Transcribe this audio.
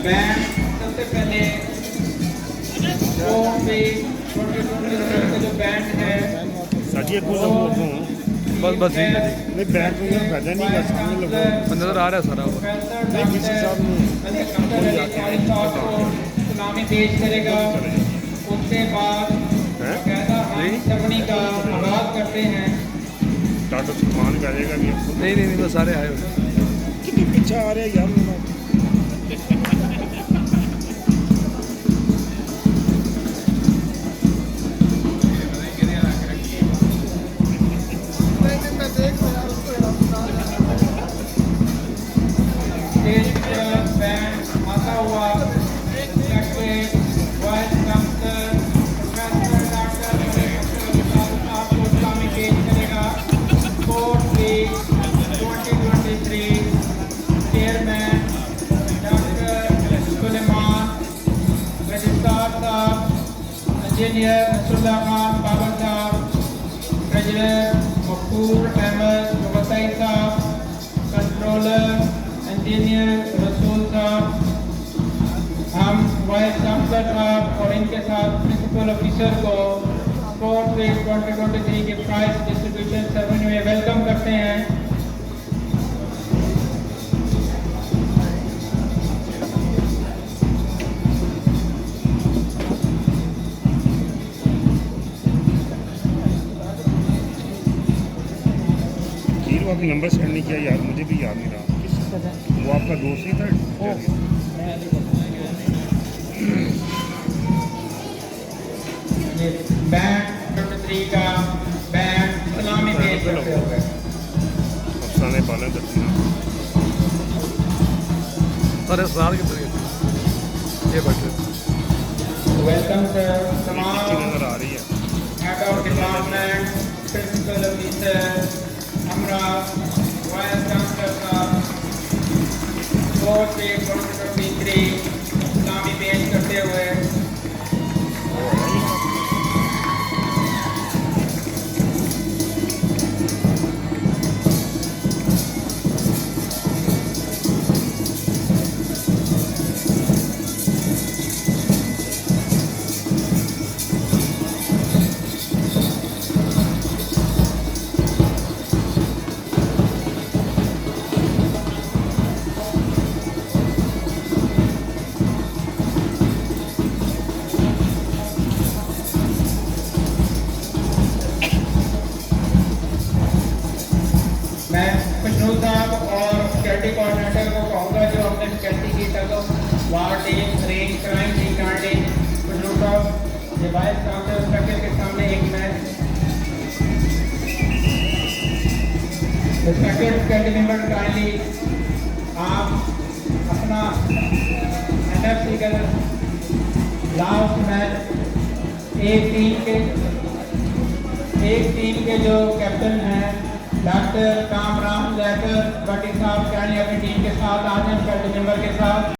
Band सबसे पहले पे जो बैंड है साजी एक बस बस नहीं बैंक में फायदा नहीं बस सामने लोगों नजर आ रहा है सारा नहीं किसी साहब सुनामी पेश करेगा। उसके बाद सेरेमनी का आगाज करते हैं। डॉक्टर सलमान भी आएगा नहीं बस सारे आए हुए कितने पीछे आ रहे हैं यार इंजीनियर नसरुल्लाह खान बाबर साहब, ट्रेजरर मकबूल अहमद मुबतई साहब, कंट्रोलर इंजीनियर रसूल साहब, हम वाइस चांसलर साहब और इनके साथ प्रिंसिपल ऑफिसर को स्पोर्ट वीक 2023 के प्राइज डिस्ट्रीब्यूशन सेरेमनी में वेलकम करते हैं। आपने नंबर सेंड नहीं किया यार, मुझे भी याद नहीं रहा। वो आपका दोस्त ही था। बैंड 23 का बैंड सलामी पेश करते हुए अफसाने पाले दर्शना अरे साल के तरीके ये बैठे वेलकम सर। तमाम नजर आ रही है head of department, principal officer, हमरा वाइस चांसलर साहब स्पोर्ट वीक 2023 सलामी पेश करते हुए कोऑर्डिनेटर को कहूँगा जो हमने सिक्योरिटी की तक वार team, range crime team, team vice counter inspector के सामने एक match respected security member kindly आप अपना एनएफसी का लास्ट मैच एक टीम के जो कैप्टन हैं डॉक्टर कामरान जैकर भट्टी साहब अपनी टीम के साथ आज हैं, सिक्योरिटी मेंबर के साथ।